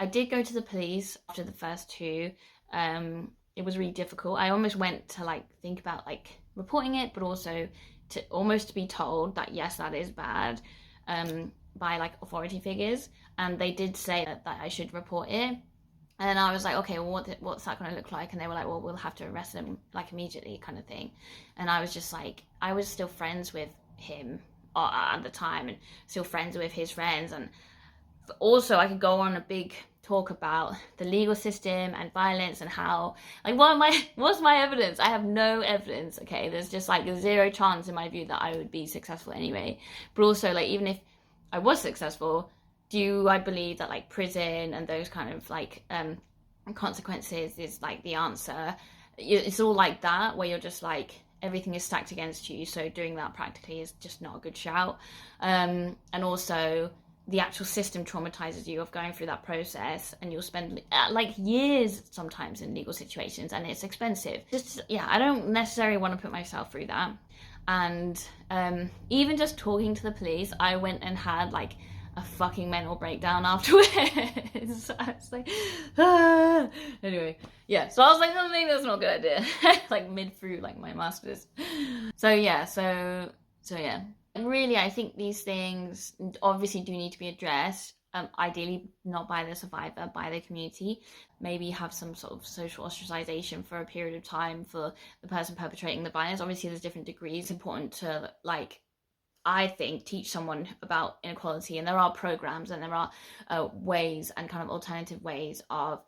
I did go to the police after the first two. It was really difficult. I almost went to like think about like reporting it, but also to almost be told that yes, that is bad, by like authority figures, and they did say that I should report it. And then I was like, okay, well, what's that going to look like? And they were like, well, we'll have to arrest him like immediately, kind of thing. And I was just like, I was still friends with him at the time, and still friends with his friends, and also I could go on a big talk about the legal system and violence and how like what's my evidence? I have no evidence. Okay, there's just like a zero chance in my view that I would be successful anyway. But also like even if I was successful, do I believe that like prison and those kind of like consequences is like the answer? It's all like that where you're just like everything is stacked against you, so doing that practically is just not a good shout. And also the actual system traumatizes you of going through that process, and you'll spend like years sometimes in legal situations, and it's expensive. Just yeah, I don't necessarily want to put myself through that. And even just talking to the police, I went and had like a fucking mental breakdown afterwards. So I was like, ah. Anyway, yeah. So I was like, oh, maybe that's not a good idea. Like mid through like my masters. So yeah. So yeah. Really, I think these things obviously do need to be addressed. Ideally, not by the survivor, by the community. Maybe have some sort of social ostracization for a period of time for the person perpetrating the violence. Obviously, there's different degrees. It's important to, like, I think, teach someone about inequality. And there are programs and there are ways and kind of alternative ways of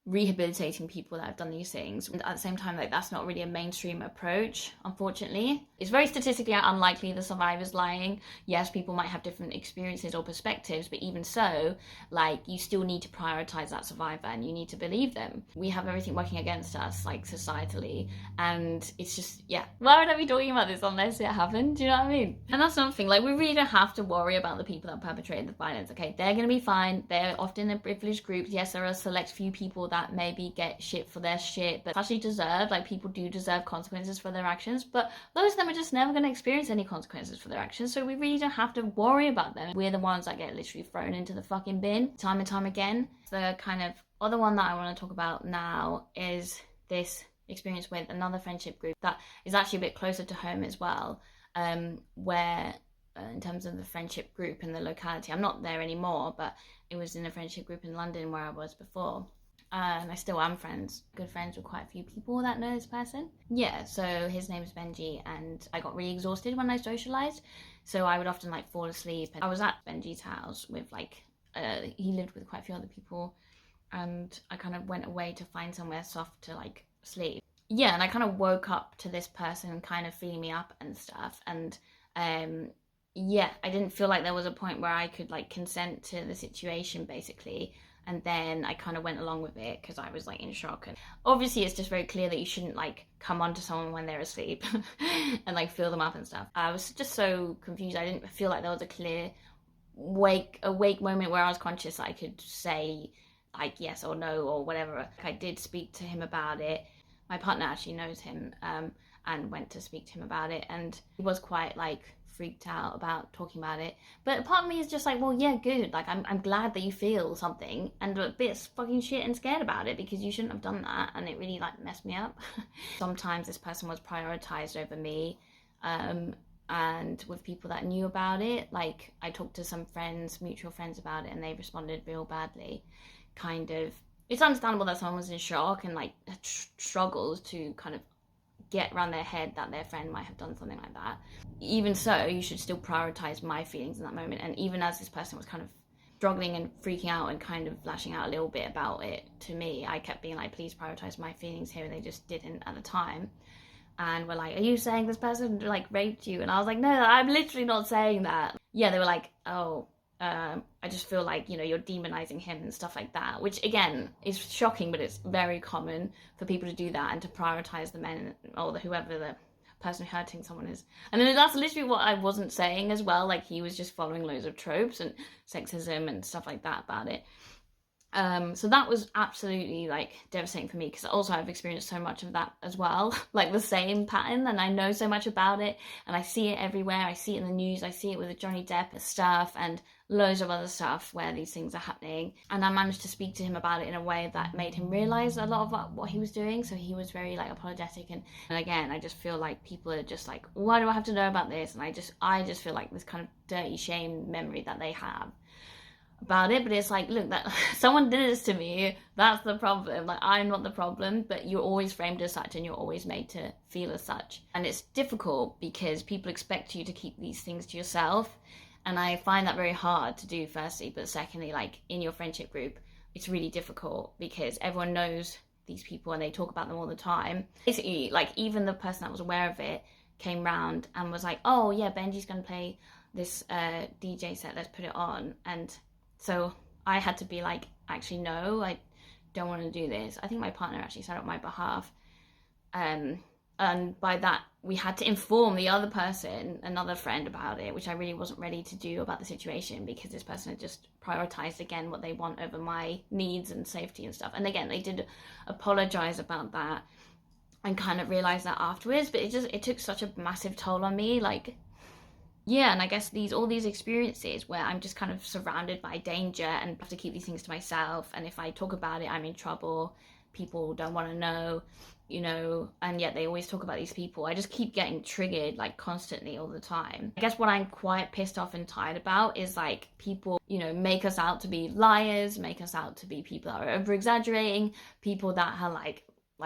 rehabilitating people that have done these things. And at the same time, like that's not really a mainstream approach, unfortunately. It's very statistically unlikely the survivor's lying. Yes, people might have different experiences or perspectives, but even so, like you still need to prioritize that survivor and you need to believe them. We have everything working against us, like societally, and it's just, yeah, why would I be talking about this unless it happened? Do you know what I mean? And that's something, like we really don't have to worry about the people that perpetrated the violence, okay? They're gonna be fine. They're often in privileged groups. Yes, there are a select few people that maybe get shit for their shit, but actually deserve, like people do deserve consequences for their actions, but those of them are just never going to experience any consequences for their actions, so we really don't have to worry about them. We're the ones that get literally thrown into the fucking bin time and time again. The kind of other one that I want to talk about now is this experience with another friendship group that is actually a bit closer to home as well, where in terms of the friendship group in the locality, I'm not there anymore, but it was in a friendship group in London where I was before. And I still am good friends with quite a few people that know this person. Yeah, so his name is Benji, and I got really exhausted when I socialized, so I would often like fall asleep. I was at Benji's house with like, he lived with quite a few other people, and I kind of went away to find somewhere soft to like sleep. Yeah, and I kind of woke up to this person kind of feeling me up and stuff, and yeah, I didn't feel like there was a point where I could like consent to the situation basically. And then I kind of went along with it because I was like in shock. And obviously it's just very clear that you shouldn't like come onto someone when they're asleep and like fill them up and stuff. I was just so confused. I didn't feel like there was a clear awake moment where I was conscious that I could say like yes or no or whatever. I did speak to him about it. My partner actually knows him, and went to speak to him about it, and he was quite like freaked out about talking about it. But part of me is just like, well, yeah, good. Like, I'm glad that you feel something and a bit fucking shit and scared about it, because you shouldn't have done that, and it really like messed me up. Sometimes this person was prioritized over me, and with people that knew about it, like I talked to some friends, mutual friends about it, and they responded real badly. Kind of, it's understandable that someone was in shock and like struggles to kind of get around their head that their friend might have done something like that. Even so, you should still prioritize my feelings in that moment. And even as this person was kind of struggling and freaking out and kind of lashing out a little bit about it to me, I kept being like, please prioritize my feelings here, and they just didn't at the time. And were like, are you saying this person like raped you? And I was like, no, I'm literally not saying that. Yeah, they were like, oh, I just feel like, you know, you're demonizing him and stuff like that, which again is shocking, but it's very common for people to do that and to prioritize the men or whoever the person hurting someone is. And then that's literally what I wasn't saying as well. Like he was just following loads of tropes and sexism and stuff like that about it. So that was absolutely like devastating for me, because also I've experienced so much of that as well, like the same pattern, and I know so much about it, and I see it everywhere. I see it in the news, I see it with the Johnny Depp stuff and loads of other stuff where these things are happening. And I managed to speak to him about it in a way that made him realize a lot of what he was doing. So he was very like apologetic, and again, I just feel like people are just like, why do I have to know about this? And I just feel like this kind of dirty shame memory that they have about it. But it's like, look, that someone did this to me, that's the problem. Like, I'm not the problem, but you're always framed as such, and you're always made to feel as such. And it's difficult because people expect you to keep these things to yourself, and I find that very hard to do, firstly. But secondly, like in your friendship group, it's really difficult because everyone knows these people and they talk about them all the time. Basically, like, even the person that was aware of it came round and was like, oh yeah, Benji's gonna play this DJ set, let's put it on. And so I had to be like, actually, no, I don't want to do this. I think my partner actually said it on my behalf. And by that, we had to inform the other person, another friend, about it, which I really wasn't ready to do about the situation, because this person had just prioritized, again, what they want over my needs and safety and stuff. And again, they did apologize about that and kind of realized that afterwards, but it took such a massive toll on me, like, yeah. And I guess all these experiences where I'm just kind of surrounded by danger and have to keep these things to myself, and if I talk about it, I'm in trouble, people don't want to know, and yet they always talk about these people. I just keep getting triggered, like, constantly all the time. I guess what I'm quite pissed off and tired about is like people, make us out to be liars, make us out to be people that are over exaggerating, people that are like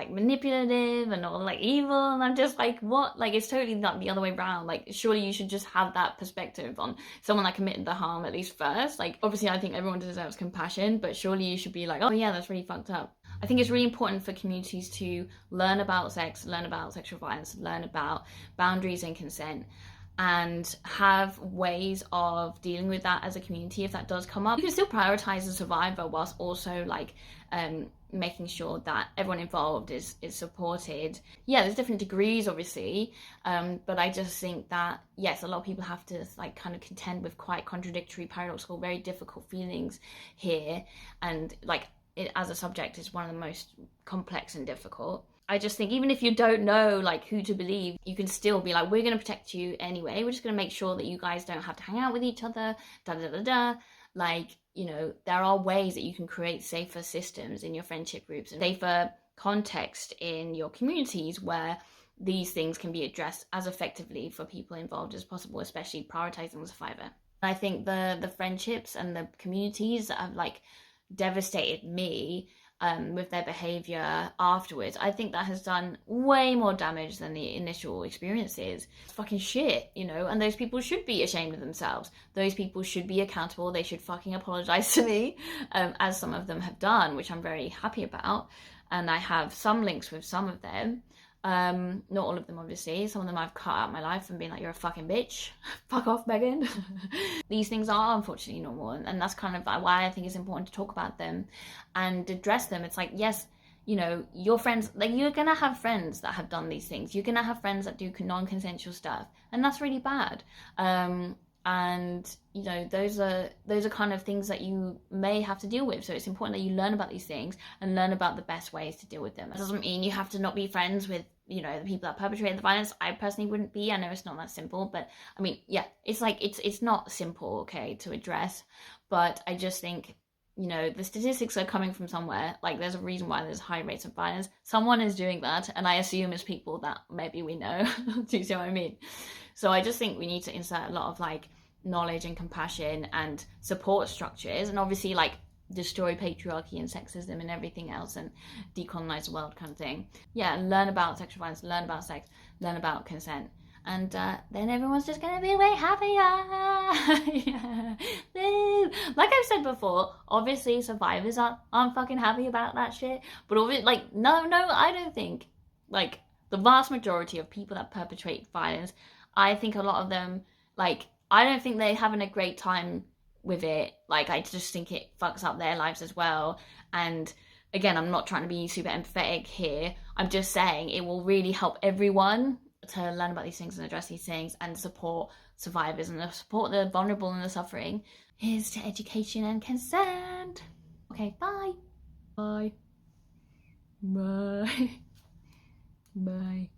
manipulative and all like evil, and I'm just like, what? Like, it's totally not the other way around. Like, surely you should just have that perspective on someone that committed the harm at least first. Like, obviously I think everyone deserves compassion, but surely you should be like, oh yeah, that's really fucked up. I think it's really important for communities to learn about sex, learn about sexual violence, learn about boundaries and consent, and have ways of dealing with that as a community if that does come up. You can still prioritize the survivor whilst also like making sure that everyone involved is supported. Yeah, there's different degrees, obviously, but I just think that, yes, a lot of people have to like kind of contend with quite contradictory, paradoxical, very difficult feelings here, and like it as a subject is one of the most complex and difficult. I just think even if you don't know like who to believe, you can still be like, we're going to protect you anyway. We're just going to make sure that you guys don't have to hang out with each other, da da da da. Like, there are ways that you can create safer systems in your friendship groups and safer context in your communities where these things can be addressed as effectively for people involved as possible, especially prioritizing the survivor. I think the friendships and the communities that have like devastated me with their behavior afterwards, I think that has done way more damage than the initial experiences. It's fucking shit, and those people should be ashamed of themselves. Those people should be accountable. They should fucking apologize to me, as some of them have done, which I'm very happy about. And I have some links with some of them. Not all of them, obviously. Some of them I've cut out my life and been like, you're a fucking bitch. Fuck off, Megan. These things are unfortunately normal, and that's kind of why I think it's important to talk about them and address them. It's like, yes, your friends, like, you're gonna have friends that have done these things. You're gonna have friends that do non-consensual stuff, and that's really bad. And those are kind of things that you may have to deal with. So it's important that you learn about these things and learn about the best ways to deal with them. It doesn't mean you have to not be friends with the people that perpetrate the violence. I personally wouldn't be. I know it's not that simple, but I mean, yeah, it's like it's not simple, okay, to address. But I just think the statistics are coming from somewhere. Like, there's a reason why there's high rates of violence. Someone is doing that, and I assume it's people that maybe we know. Do you see what I mean? So I just think we need to insert a lot of like knowledge and compassion and support structures, and obviously like destroy patriarchy and sexism and everything else, and decolonize the world kind of thing. Yeah, and learn about sexual violence, learn about sex, learn about consent. And then everyone's just gonna be way happier. Yeah. Like I've said before, obviously survivors aren't fucking happy about that shit. But like, no, I don't think. Like, the vast majority of people that perpetrate violence, I think a lot of them, like, I don't think they're having a great time with it. Like, I just think it fucks up their lives as well. And again, I'm not trying to be super empathetic here. I'm just saying it will really help everyone to learn about these things and address these things and support survivors and support the vulnerable and the suffering. Here's to education and consent. Okay, bye. Bye. Bye. Bye.